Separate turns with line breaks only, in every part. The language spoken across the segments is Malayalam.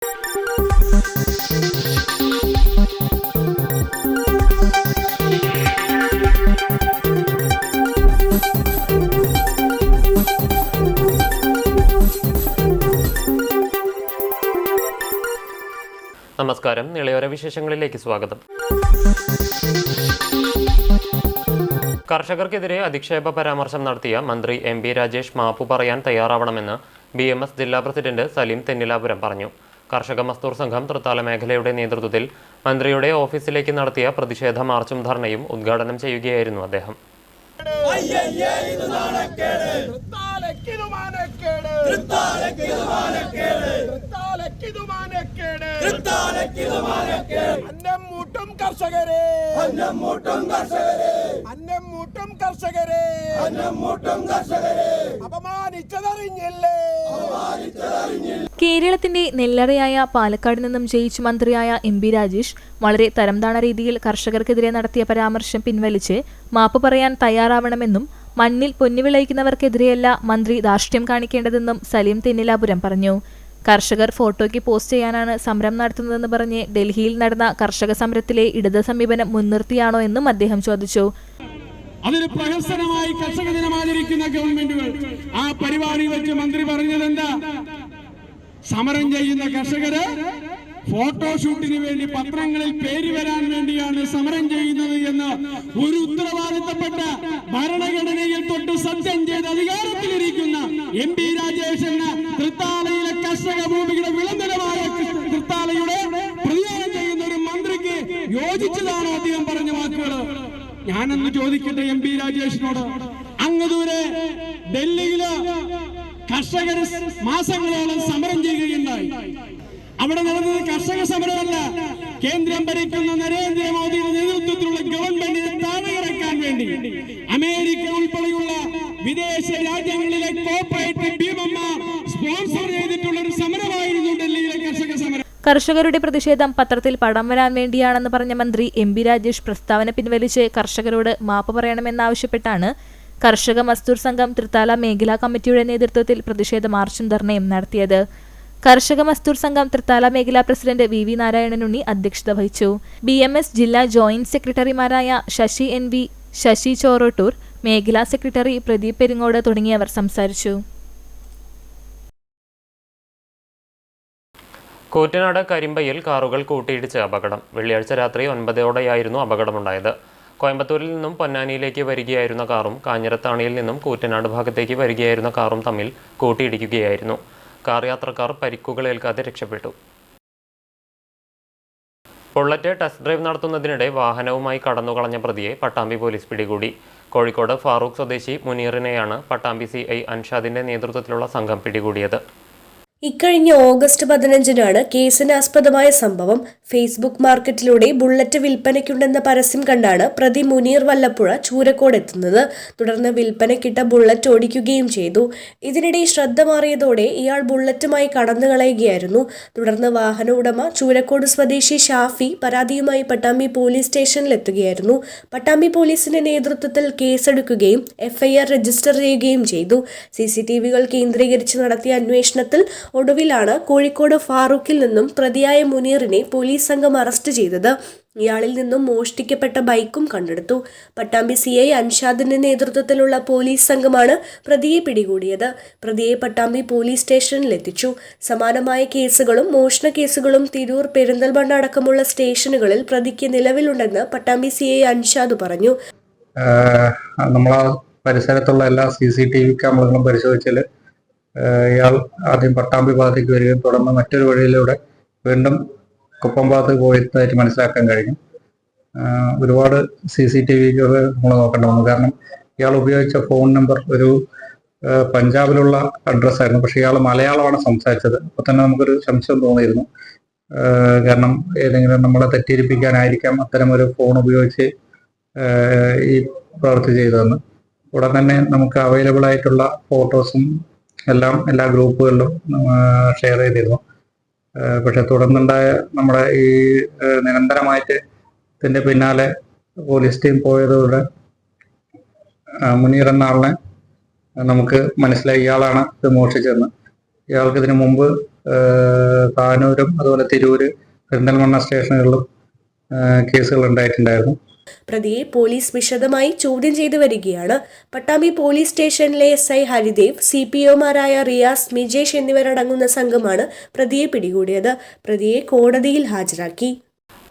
നമസ്കാരം. നിളയോര വിശേഷങ്ങളിലേക്ക് സ്വാഗതം. കർഷകർക്കെതിരെ അധിക്ഷേപ പരാമർശം നടത്തിയ മന്ത്രി എം പി രാജേഷ് മാപ്പു പറയാൻ തയ്യാറാവണമെന്ന് BMS ജില്ലാ പ്രസിഡന്റ് സലീം തെന്നിലാപുരം പറഞ്ഞു. കർഷക മസ്ദൂർ സംഘം തൃത്താല മേഖലയുടെ നേതൃത്വത്തിൽ മന്ത്രിയുടെ ഓഫീസിലേക്ക് നടത്തിയ പ്രതിഷേധ മാർച്ചും ധർണയും ഉദ്ഘാടനം ചെയ്യുകയായിരുന്നു അദ്ദേഹം.
കേരളത്തിന്റെ നെല്ലറയായ പാലക്കാട് നിന്നും ജയിച്ച മന്ത്രിയായ എം പി രാജേഷ് വളരെ തരംതാണ രീതിയിൽ കർഷകർക്കെതിരെ നടത്തിയ പരാമർശം പിൻവലിച്ച് മാപ്പ് പറയാൻ തയ്യാറാവണമെന്നും മണ്ണിൽ പൊന്നുവിളയിക്കുന്നവർക്കെതിരെയല്ല മന്ത്രി ധാർഷ്ട്യം കാണിക്കേണ്ടതെന്നും സലീം തെന്നിലാപുരം പറഞ്ഞു. കർഷകർ ഫോട്ടോയ്ക്ക് പോസ്റ്റ് ചെയ്യാനാണ് സമരം നടത്തുന്നതെന്ന് പറഞ്ഞ് ഡൽഹിയിൽ നടന്ന കർഷക സമരത്തിലെ ഇടത് സമീപനം മുൻനിർത്തിയാണോ എന്നും അദ്ദേഹം ചോദിച്ചു.
അതിന് പ്രഹസനമായി കർഷക ദിനം ആചരിക്കുന്ന ഗവൺമെന്റുകൾ ആ പരിപാടി വെച്ച് മന്ത്രി പറഞ്ഞതെന്താ? സമരം ചെയ്യുന്ന കർഷകര് ഫോട്ടോഷൂട്ടിന് വേണ്ടി പത്രങ്ങളിൽ പേര് വരാൻ വേണ്ടിയാണ് സമരം ചെയ്യുന്നത് എന്ന് ഒരു ഉത്തരവാദിത്തപ്പെട്ട ഭരണഘടനയിൽ തൊട്ട് സത്യം ചെയ്ത് അധികാരത്തിലിരിക്കുന്ന എം പി രാജേഷ് എന്ന തൃത്താലയിലെ കർഷക ഭൂമിയുടെ വിളംബരമായ തൃത്താലയുടെ പ്രതിനിധാനം ചെയ്യുന്ന ഒരു മന്ത്രിക്ക് യോജിച്ചതാണോ അദ്ദേഹം പറഞ്ഞ വാക്കുകൾ? ഞാനൊന്ന് ചോദിക്കട്ടെ എം പി രാജേഷിനോട്. അങ്ങ് ദൂരെ ഡൽഹിയില് കർഷകർ മാസങ്ങളോളം സമരം ചെയ്യുകയുണ്ടായി. അവിടെ നടന്നത് കർഷക സമരമല്ല, കേന്ദ്രം ഭരിക്കുന്ന നരേന്ദ്രമോദിയുടെ നേതൃത്വത്തിലുള്ള ഗവൺമെന്റിനെ താഴെയിറക്കാൻ വേണ്ടി അമേരിക്ക ഉൾപ്പെടെയുള്ള വിദേശ രാജ്യങ്ങളിലെ കോർപ്പറേറ്റ് ഭീമന്മാർ സ്പോൺസർ ചെയ്തിട്ടുള്ള ഒരു സമരമായിരുന്നു ഡൽഹിയിലെ കർഷക സമരം.
കർഷകരുടെ പ്രതിഷേധം പത്രത്തിൽ പടം വരാൻ വേണ്ടിയാണെന്ന് പറഞ്ഞ മന്ത്രി എം പി രാജേഷ് പ്രസ്താവന പിൻവലിച്ച് കർഷകരോട് മാപ്പ് പറയണമെന്നാവശ്യപ്പെട്ടാണ് കർഷക മസ്ദൂർ സംഘം തൃത്താല മേഖലാ കമ്മിറ്റിയുടെ നേതൃത്വത്തിൽ പ്രതിഷേധ മാർച്ചും ധർണയും നടത്തിയത്. കർഷക മസ്ദൂർ സംഘം തൃത്താല മേഖലാ പ്രസിഡന്റ് VV നാരായണനുണ്ണി അധ്യക്ഷത വഹിച്ചു. BMS ജില്ലാ ജോയിന്റ് സെക്രട്ടറിമാരായ ശശി NV, ശശി ചോറോട്ടൂർ, മേഖലാ സെക്രട്ടറി പ്രദീപ് പെരിങ്ങോട് തുടങ്ങിയവർ സംസാരിച്ചു.
കൂറ്റനാട് കരിമ്പയിൽ കാറുകൾ കൂട്ടിയിടിച്ച് അപകടം. വെള്ളിയാഴ്ച രാത്രി 9:00 അപകടമുണ്ടായത്. കോയമ്പത്തൂരിൽ നിന്നും പൊന്നാനിയിലേക്ക് വരികയായിരുന്ന കാറും കാഞ്ഞിരത്താണിയിൽ നിന്നും കൂറ്റനാട് ഭാഗത്തേക്ക് വരികയായിരുന്ന കാറും തമ്മിൽ കൂട്ടിയിടിക്കുകയായിരുന്നു. കാർ യാത്രക്കാർ പരിക്കുകളേൽക്കാതെ രക്ഷപ്പെട്ടു. ബുള്ളറ്റ് ടെസ്റ്റ് ഡ്രൈവ് നടത്തുന്നതിനിടെ വാഹനവുമായി കടന്നുകളഞ്ഞ പ്രതിയെ പട്ടാമ്പി പോലീസ് പിടികൂടി. കോഴിക്കോട് ഫാറൂഖ് സ്വദേശി മുനീറിനെയാണ് പട്ടാമ്പി CI അൻഷാദിന്റെ നേതൃത്വത്തിലുള്ള സംഘം പിടികൂടിയത്.
ഇക്കഴിഞ്ഞ ഓഗസ്റ്റ് 15-നാണ് കേസിനാസ്പദമായ സംഭവം. ഫേസ്ബുക്ക് മാർക്കറ്റിലൂടെ ബുള്ളറ്റ് വിൽപ്പനയ്ക്കുണ്ടെന്ന പരസ്യം കണ്ടാണ് പ്രതി മുനീർ വല്ലപ്പുഴ ചൂരക്കോട് എത്തുന്നത്. തുടർന്ന് വിൽപ്പനയ്ക്കിട്ട ബുള്ളറ്റ് ഓടിക്കുകയും ചെയ്തു. ഇതിനിടെ ശ്രദ്ധ മാറിയതോടെ ഇയാൾ ബുള്ളറ്റുമായി കടന്നുകളയുകയായിരുന്നു. തുടർന്ന് വാഹന ഉടമ ചൂരക്കോട് സ്വദേശി ഷാഫി പരാതിയുമായി പട്ടാമ്പി പോലീസ് സ്റ്റേഷനിലെത്തുകയായിരുന്നു. പട്ടാമ്പി പോലീസിന്റെ നേതൃത്വത്തിൽ കേസെടുക്കുകയും FIR രജിസ്റ്റർ ചെയ്യുകയും ചെയ്തു. CCTVകൾ കേന്ദ്രീകരിച്ച് നടത്തിയ അന്വേഷണത്തിൽ ഒടുവിലാണ് കോഴിക്കോട് ഫാറൂഖിൽ നിന്നും പ്രതിയായ മുനീറിനെ പോലീസ് സംഘം അറസ്റ്റ് ചെയ്തത്. ഇയാളിൽ നിന്നും മോഷ്ടിക്കപ്പെട്ട ബൈക്കും കണ്ടെടുത്തു. പട്ടാമ്പി CI അൻഷാദിന്റെ നേതൃത്വത്തിലുള്ള പോലീസ് സംഘമാണ് പ്രതിയെ പിടികൂടിയത്. പ്രതിയെ പട്ടാമ്പി പോലീസ് സ്റ്റേഷനിലെത്തിച്ചു. സമാനമായ കേസുകളും മോഷണ കേസുകളും തിരൂർ, പെരിന്തൽമണ്ണ അടക്കമുള്ള സ്റ്റേഷനുകളിൽ പ്രതിക്ക് നിലവിലുണ്ടെന്ന് പട്ടാമ്പി CI അൻഷാദ് പറഞ്ഞു.
നമ്മളാ പരിസരത്തുള്ള എല്ലാ CCTV ക്യാമറകളും പരിശോധിച്ചാൽ ഇയാൾ ആദ്യം പട്ടാമ്പി ഭാഗത്തേക്ക് വരികയും തുടർന്ന് മറ്റൊരു വഴിയിലൂടെ വീണ്ടും കുപ്പം ഭാഗത്തേക്ക് പോയതായിട്ട് മനസ്സിലാക്കാൻ കഴിഞ്ഞു. ഒരുപാട് CCTVകൾ നമ്മൾ നോക്കേണ്ടി വന്നു. കാരണം ഇയാൾ ഉപയോഗിച്ച ഫോൺ നമ്പർ ഒരു പഞ്ചാബിലുള്ള അഡ്രസ്സായിരുന്നു. പക്ഷെ ഇയാൾ മലയാളമാണ് സംസാരിച്ചത്. അപ്പോൾ തന്നെ നമുക്കൊരു സംശയം തോന്നിയിരുന്നു. കാരണം ഏതെങ്കിലും നമ്മളെ തെറ്റിദ്ധരിപ്പിക്കാനായിരിക്കാം അത്തരമൊരു ഫോൺ ഉപയോഗിച്ച് ഈ പ്രവൃത്തി ചെയ്തതെന്ന്. ഉടൻ തന്നെ നമുക്ക് അവൈലബിൾ ആയിട്ടുള്ള ഫോട്ടോസും എല്ലാം എല്ലാ ഗ്രൂപ്പുകളിലും ഷെയർ ചെയ്തിരുന്നു. പക്ഷെ തുടർന്നുണ്ടായ നമ്മുടെ ഈ നിരന്തരമായിട്ട് ഇതിൻ്റെ പിന്നാലെ പോലീസ് ടീം പോയതോടെ മുനീർ എന്ന ആളിനെ നമുക്ക് മനസ്സിലായി ഇയാളാണ് ഇത് മോഷ്ടിച്ചതെന്ന്. ഇയാൾക്ക് ഇതിനു മുമ്പ് താനൂരും അതുപോലെ തിരൂര്, പെരിന്തൽമണ്ണ സ്റ്റേഷനുകളിലും കേസുകൾ ഉണ്ടായിട്ടുണ്ടായിരുന്നു.
പ്രതിയെ പോലീസ് വിശദമായി ചോദ്യം ചെയ്തു വരികയാണ്. പട്ടാമ്പി പോലീസ് സ്റ്റേഷനിലെ SI ഹരിദേവ്, CPOമാരായ റിയാസ്, മിജേഷ് എന്നിവരടങ്ങുന്ന സംഘമാണ് പ്രതിയെ പിടികൂടിയത്. പ്രതിയെ കോടതിയിൽ ഹാജരാക്കി.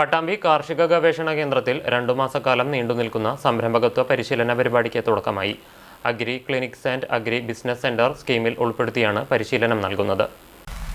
പട്ടാമ്പി കാർഷിക ഗവേഷണ കേന്ദ്രത്തിൽ 2 മാസക്കാലം നീണ്ടുനിൽക്കുന്ന സംരംഭകത്വ പരിശീലന പരിപാടിക്ക് തുടക്കമായി. Agri clinics and agri business centre സ്കീമിൽ ഉൾപ്പെടുത്തിയാണ് പരിശീലനം നൽകുന്നത്.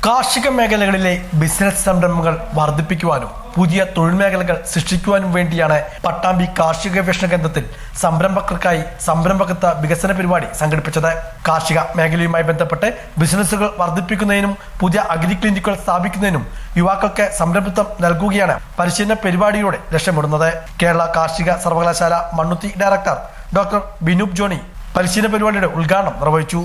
കാർഷിക മേഖലകളിലെ ബിസിനസ് സംരംഭങ്ങൾ വർദ്ധിപ്പിക്കുവാനും പുതിയ തൊഴിൽ മേഖലകൾ സൃഷ്ടിക്കുവാനും വേണ്ടിയാണ് പട്ടാമ്പി കാർഷിക ഗവേഷണ കേന്ദ്രത്തിൽ സംരംഭകർക്കായി സംരംഭകത്വ വികസന പരിപാടി സംഘടിപ്പിച്ചത്. കാർഷിക മേഖലയുമായി ബന്ധപ്പെട്ട് ബിസിനസ്സുകൾ വർദ്ധിപ്പിക്കുന്നതിനും പുതിയ അഗ്രി ക്ലിനിക്കുകൾ സ്ഥാപിക്കുന്നതിനും യുവാക്കൾക്ക് സംരംഭത്വം നൽകുകയാണ് പരിശീലന പരിപാടിയിലൂടെ ലക്ഷ്യമിടുന്നത്. കേരള കാർഷിക സർവകലാശാല മണ്ണുത്തി ഡയറക്ടർ ഡോക്ടർ ബിനൂപ് ജോണി പരിശീലന പരിപാടിയുടെ ഉദ്ഘാടനം നിർവഹിച്ചു.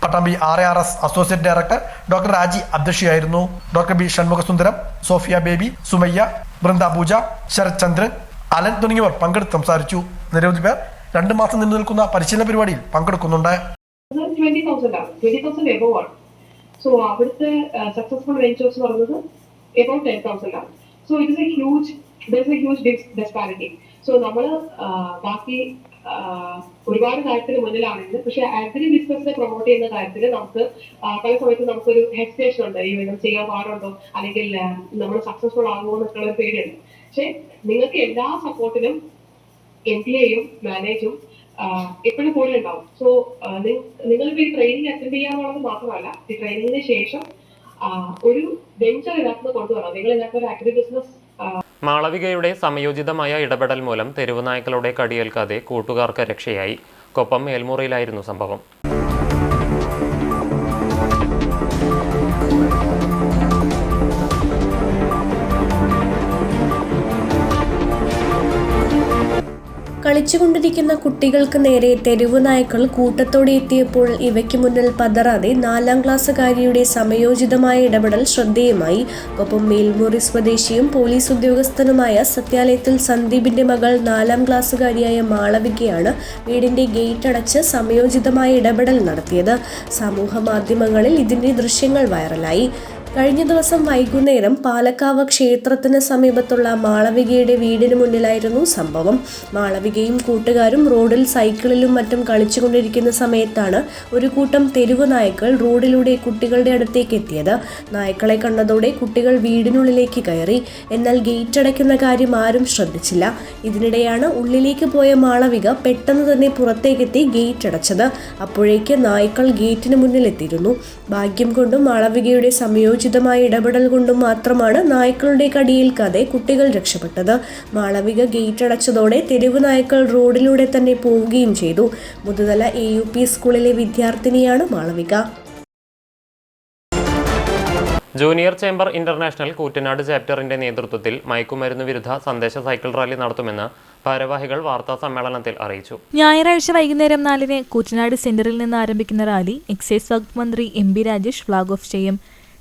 Pattambi RARS associate director doctor Raji അധ്യക്ഷയായിരുന്നു. Doctor B Shanmughasundaram, Sophia Baby, Sumayya, Brinda Pooja, Sarath Chandran, Alan തുടങ്ങിയവർ പങ്കെടുത്ത് സംസാരിച്ചു. നിരവധി പേർ 2 മാസം നീണ്ടു നിൽക്കുന്ന പരിശീലന പരിപാടിയിൽ പങ്കെടുക്കുന്നുണ്ട്.
20,000 എബോവ് ആണ്. സോ അവിടുത്തെ സക്സസ്ഫുൾ വെഞ്ചേഴ്സ് പറയുന്നത് എബോവ് 10,000 ആണ്. So it is A huge disparity. So നമ്മൾ ബാക്കി ഒരുപാട് കാര്യത്തിന് മുന്നിലാണെങ്കിൽ, പക്ഷെ അഗ്രി ബിസിനസിനെ പ്രൊമോട്ട് ചെയ്യുന്ന കാര്യത്തിൽ നമുക്ക് പല സമയത്ത് നമുക്കൊരു ഹെസിറ്റേഷൻ ഉണ്ട്. ഈ നമ്മൾ ചെയ്യാൻ പാടുണ്ടോ, അല്ലെങ്കിൽ നമ്മൾ സക്സസ്ഫുൾ ആകുമോ എന്നൊക്കെയുള്ള പേടിയുണ്ട്. പക്ഷെ നിങ്ങൾക്ക് എല്ലാ സപ്പോർട്ടിനും NTA-യും മാനേജും എപ്പോഴും കൂടെ ഉണ്ടാവും. സോ നിങ്ങൾക്ക് ഈ ട്രെയിനിങ് അറ്റൻഡ് ചെയ്യാന്നുള്ളത് മാത്രമല്ല, ഈ ട്രെയിനിങ്ങിന് ശേഷം ഒരു വെഞ്ചർ ഇതിനകത്ത് കൊണ്ടുവരണം. നിങ്ങൾ ഇതിനകത്ത് ഒരു അഗ്രി ബിസിനസ്
മാളവികയുടെ സമയോചിതമായ ഇടപെടൽ മൂലം തെരുവ് നായ്ക്കളുടെ കടിയേൽക്കാതെ കൂട്ടുകാർക്ക് രക്ഷയായി. കൊപ്പം മേൽമുറിയിലായിരുന്നു സംഭവം.
കളിച്ചുകൊണ്ടിരിക്കുന്ന കുട്ടികൾക്ക് നേരെ തെരുവ് നായ്ക്കൾ കൂട്ടത്തോടെ എത്തിയപ്പോൾ ഇവയ്ക്ക് മുന്നിൽ പതറാതെ 4ാം ക്ലാസ്സുകാരിയുടെ സമയോചിതമായ ഇടപെടൽ ശ്രദ്ധേയമായി. ഒപ്പം മേൽമുറി സ്വദേശിയും പോലീസ് ഉദ്യോഗസ്ഥനുമായ സത്യാലയത്തിൽ സന്ദീപിന്റെ മകൾ 4ാം ക്ലാസ്സുകാരിയായ മാളവികയാണ് വീടിന്റെ ഗേറ്റ് അടച്ച് സമയോചിതമായ ഇടപെടൽ നടത്തിയത്. സമൂഹ മാധ്യമങ്ങളിൽ ഇതിന്റെ ദൃശ്യങ്ങൾ വൈറലായി. കഴിഞ്ഞ ദിവസം വൈകുന്നേരം പാലക്കാവ് ക്ഷേത്രത്തിന് സമീപത്തുള്ള മാളവികയുടെ വീടിന് മുന്നിലായിരുന്നു സംഭവം. മാളവികയും കൂട്ടുകാരും റോഡിൽ സൈക്കിളിലും മറ്റും കളിച്ചുകൊണ്ടിരിക്കുന്ന സമയത്താണ് ഒരു കൂട്ടം തെരുവ് നായ്ക്കൾ റോഡിലൂടെ കുട്ടികളുടെ അടുത്തേക്ക് എത്തിയത്. നായ്ക്കളെ കണ്ടതോടെ കുട്ടികൾ വീടിനുള്ളിലേക്ക് കയറി. എന്നാൽ ഗേറ്റ് അടയ്ക്കുന്ന കാര്യം ആരും ശ്രദ്ധിച്ചില്ല. ഇതിനിടെയാണ് ഉള്ളിലേക്ക് പോയ മാളവിക പെട്ടെന്ന് തന്നെ പുറത്തേക്കെത്തി ഗേറ്റ് അടച്ചത്. അപ്പോഴേക്ക് നായ്ക്കൾ ഗേറ്റിന് മുന്നിലെത്തിയിരുന്നു. ഭാഗ്യം കൊണ്ടും മാളവികയുടെ സമയോചിതമായ ഇടപെടൽ കൊണ്ടും മാത്രമാണ് നായ്ക്കളുടെ കടിയേൽക്കാതെ കുട്ടികൾ രക്ഷപ്പെട്ടത്. മാളവിക ഗേറ്റ് അടച്ചതോടെ തെരുവ് നായ്ക്കൾ റോഡിലൂടെ തന്നെ പോവുകയും ചെയ്തു. മുതുതല AUP സ്കൂളിലെ വിദ്യാർത്ഥിനിയാണ് Malavika.
Junior chamber international Koottanad ചാപ്റ്ററിന്റെ നേതൃത്വത്തിൽ മയക്കുമരുന്ന് വിരുദ്ധ സന്ദേശ സൈക്കിൾ റാലി നടത്തുമെന്ന് ഭാരവാഹികൾ വാർത്താ സമ്മേളനത്തിൽ അറിയിച്ചു.
ഞായറാഴ്ച വൈകുന്നേരം 4-ന് കൂറ്റനാട് സെന്ററിൽ നിന്ന് ആരംഭിക്കുന്ന റാലി എക്സൈസ് വകുപ്പ് മന്ത്രി MB രാജേഷ് ഫ്ളാഗ് ഓഫ് ചെയ്യും.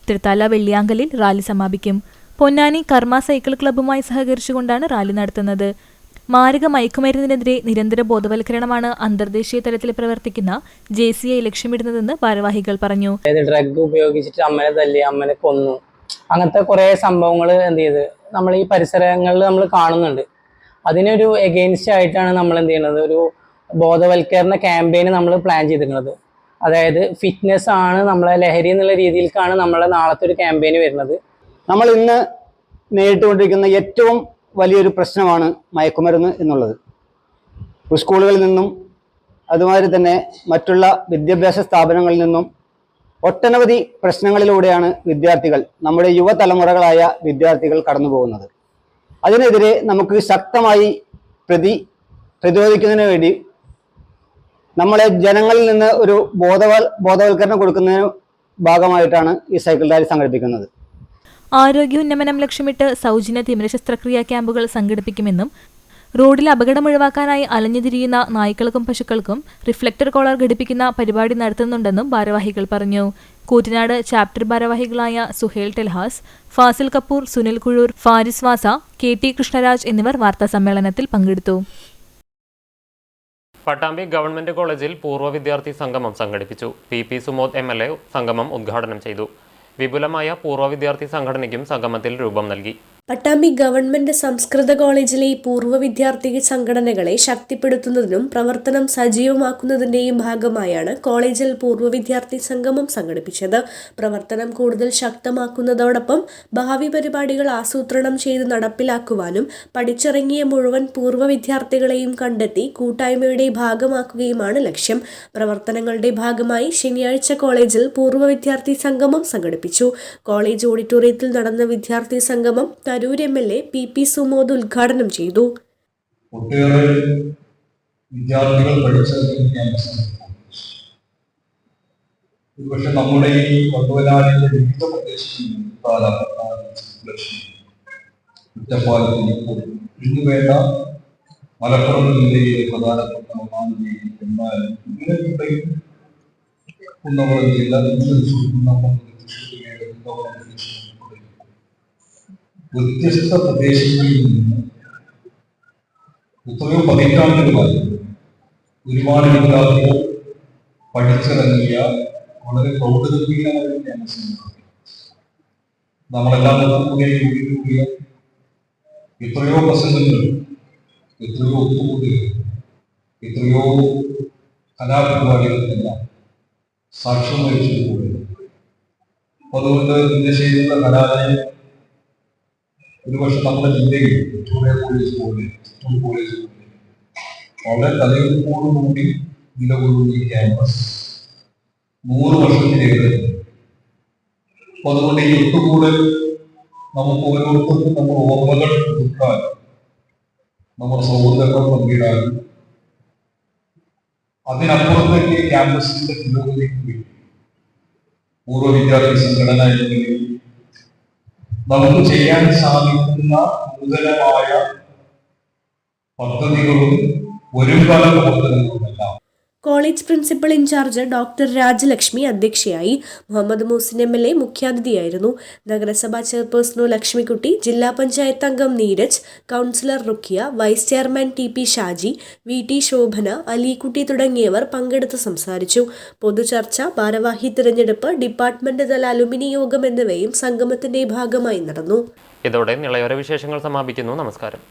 തൃത്താല വെള്ളിയാങ്കലിൽ റാലി സമാപിക്കും. പൊന്നാനി കർമ്മ സൈക്കിൾ ക്ലബ്ബുമായി സഹകരിച്ചുകൊണ്ടാണ് റാലി നടത്തുന്നത്. മാരക മയക്കുമരുന്നിനെതിരെ നിരന്തര ബോധവൽക്കരണമാണ് അന്തർദേശീയ തലത്തിൽ പ്രവർത്തിക്കുന്ന JCI ലക്ഷ്യമിടുന്നതെന്ന് ഭാരവാഹികൾ പറഞ്ഞു.
ഡ്രഗ് ഉപയോഗിച്ചിട്ട് അമ്മനെ തല്ലി, അമ്മനെ കൊന്നു, അങ്ങനത്തെ കുറെ സംഭവങ്ങൾ എന്ത് ചെയ്ത് നമ്മൾ ഈ പരിസരങ്ങളിൽ നമ്മൾ കാണുന്നുണ്ട്. അതിനൊരു എഗെയിൻസ്റ്റ് ആയിട്ടാണ് നമ്മൾ എന്ത് ചെയ്യുന്നത്, ഒരു ബോധവൽക്കരണ ക്യാമ്പയിന് നമ്മൾ പ്ലാൻ ചെയ്തിരുന്നത്. അതായത് ഫിറ്റ്നസ് ആണ് നമ്മളെ ലഹരി എന്നുള്ള രീതിയിലേക്കാണ് നമ്മളെ നാളത്തെ ഒരു ക്യാമ്പയിന് വരുന്നത്.
നമ്മൾ ഇന്ന് നേരിട്ടുകൊണ്ടിരിക്കുന്ന ഏറ്റവും വലിയൊരു പ്രശ്നമാണ് മയക്കുമരുന്ന് എന്നുള്ളത്. സ്കൂളുകളിൽ നിന്നും അതുമാതിരി തന്നെ മറ്റുള്ള വിദ്യാഭ്യാസ സ്ഥാപനങ്ങളിൽ നിന്നും ഒട്ടനവധി പ്രശ്നങ്ങളിലൂടെയാണ് വിദ്യാർത്ഥികൾ, നമ്മുടെ യുവതലമുറകളായ വിദ്യാർത്ഥികൾ കടന്നു പോകുന്നത്. അതിനെതിരെ നമുക്ക് ശക്തമായി പ്രതിരോധിക്കുന്നതിന് വേണ്ടി നമ്മളെ ജനങ്ങളിൽ നിന്ന് ഒരു ബോധവൽക്കരണം കൊടുക്കുന്നതിന് ഭാഗമായിട്ടാണ് ഈ സൈക്കിൾ റാലി സംഘടിപ്പിക്കുന്നത്.
ആരോഗ്യ ഉന്നമനം ലക്ഷ്യമിട്ട് സൗജന്യ തിമിര ശസ്ത്രക്രിയാ ക്യാമ്പുകൾ സംഘടിപ്പിക്കുമെന്നും റോഡിൽ അപകടം ഒഴിവാക്കാനായി അലഞ്ഞുതിരിയുന്ന നായ്ക്കൾക്കും പശുക്കൾക്കും റിഫ്ലക്ടർ കോളർ ഘടിപ്പിക്കുന്ന പരിപാടി നടത്തുന്നുണ്ടെന്നും ഭാരവാഹികൾ പറഞ്ഞു. കൂറ്റനാട് ചാപ്റ്റർ ഭാരവാഹികളായ സുഹേൽ ടെൽഹാസ്, ഫാസിൽ കപൂർ, സുനിൽ കുഴൂർ, ഫാരിസ് വാസ, KT കൃഷ്ണരാജ് എന്നിവർ വാർത്താസമ്മേളനത്തിൽ പങ്കെടുത്തു.
പട്ടാമ്പി ഗവൺമെന്റ് കോളേജിൽ പൂർവ്വ വിദ്യാർത്ഥി സംഗമം സംഘടിപ്പിച്ചു. പി സുമോദ് MLA സംഗമം ഉദ്ഘാടനം ചെയ്തു. വിപുലമായ പൂർവ്വ വിദ്യാർത്ഥി സംഘടനയ്ക്കും സംഗമത്തിൽ രൂപം നൽകി.
പട്ടാമ്പി ഗവൺമെന്റ് സംസ്കൃത കോളേജിലെ പൂർവ്വ വിദ്യാർത്ഥി സംഘടനകളെ ശക്തിപ്പെടുത്തുന്നതിനും പ്രവർത്തനം സജീവമാക്കുന്നതിന്റെയും ഭാഗമായാണ് കോളേജിൽ പൂർവ്വ വിദ്യാർത്ഥി സംഗമം സംഘടിപ്പിച്ചത്. പ്രവർത്തനം കൂടുതൽ ശക്തമാക്കുന്നതോടൊപ്പം ഭാവി പരിപാടികൾ ആസൂത്രണം ചെയ്ത് നടപ്പിലാക്കുവാനും പഠിച്ചിറങ്ങിയ മുഴുവൻ പൂർവ്വ വിദ്യാർത്ഥികളെയും കണ്ടെത്തി കൂട്ടായ്മയുടെ ഭാഗമാക്കുകയുമാണ് ലക്ഷ്യം. പ്രവർത്തനങ്ങളുടെ ഭാഗമായി ശനിയാഴ്ച കോളേജിൽ പൂർവ്വ വിദ്യാർത്ഥി സംഗമം സംഘടിപ്പിച്ചു. കോളേജ് ഓഡിറ്റോറിയത്തിൽ നടന്ന വിദ്യാർത്ഥി സംഗമം തരൂർ MLA പി സുമോദ് ഉദ്ഘാടനം ചെയ്തു.
ഒട്ടേറെ വിദ്യാർത്ഥികൾ പക്ഷെ നമ്മുടെ ഈ കൊണ്ടുവരാനുള്ള വിവിധ പ്രദേശങ്ങളിൽ ഇന്ന് വേണ്ട മലപ്പുറം ജില്ലയിലെ പ്രധാനപ്പെട്ട ഒന്നാം ജില്ല എന്നാലും കുന്നംകുളം ജില്ല വ്യത്യസ്ത പ്രദേശങ്ങളിൽ നിന്ന് എത്രയോ പതിറ്റാണ്ടുകളായി ഒരുപാട് വിദ്യാർത്ഥികൾ പഠിച്ചിറങ്ങിയ വളരെ പ്രൗഢഗംഭീരമായ ക്യാമ്പസാണ്. നമ്മളെല്ലാം കൂടിയ എത്രയോ പ്രസംഗങ്ങൾ, എത്രയോ ഒത്തുകൂടികൾ, എത്രയോ കലാപരിപാടികൾക്കെല്ലാം സാക്ഷ്യം വഹിച്ചതുപോലെ. അതുകൊണ്ട് ഇന്ന് ചെയ്യുന്ന കലാലയം ഒരുപക്ഷെ നമ്മുടെ ജില്ലയിൽ കോളേജ് പോലെ വളരെ തലയെടുപ്പോടുകൂടി നിലകൊള്ളുന്ന ഈ ക്യാമ്പസ് 100 വർഷത്തിലേറെ. അപ്പൊ അതുകൊണ്ട് ഈ ഒത്തുകൂടൽ നമുക്ക് ഓരോരുത്തർക്കും നമ്മുടെ ഓർമ്മകൾ പുതുക്കാൻ, നമ്മുടെ സൗഹൃദങ്ങൾ പങ്കിടാനും അതിനപ്പുറത്തേക്ക് ഈ ക്യാമ്പസിന്റെ പുരോഗതിക്ക് വേണ്ടി പൂർവ്വ വിദ്യാർത്ഥി സംഘടന എന്ന നമുക്ക് ചെയ്യാൻ സാധിക്കുന്ന നൂതനമായ പദ്ധതികളും ഒരുപാട് പ്രവർത്തനങ്ങളുമെല്ലാം.
College principal in charge doctor Rajalakshmi അധ്യക്ഷയായി. മുഹമ്മദ് മൂസിൻ MLA മുഖ്യാതിഥിയായിരുന്നു. നഗരസഭാ ചെയർപേഴ്സൺ ലക്ഷ്മിക്കുട്ടി, ജില്ലാ പഞ്ചായത്ത് അംഗം Neeraj, councillor Rukiya, vice chairman TP Shaji, VT Shobhana, Alikutty തുടങ്ങിയവർ പങ്കെടുത്ത് സംസാരിച്ചു. പൊതുചർച്ച, ഭാരവാഹി തിരഞ്ഞെടുപ്പ്, ഡിപ്പാർട്ട്മെന്റ് തല അലുമിനി യോഗം എന്നിവയും സംഗമത്തിന്റെ ഭാഗമായി നടന്നു.
ഇതോടെ നിളയോര വിശേഷങ്ങൾ സമാപിക്കുന്നു. നമസ്കാരം.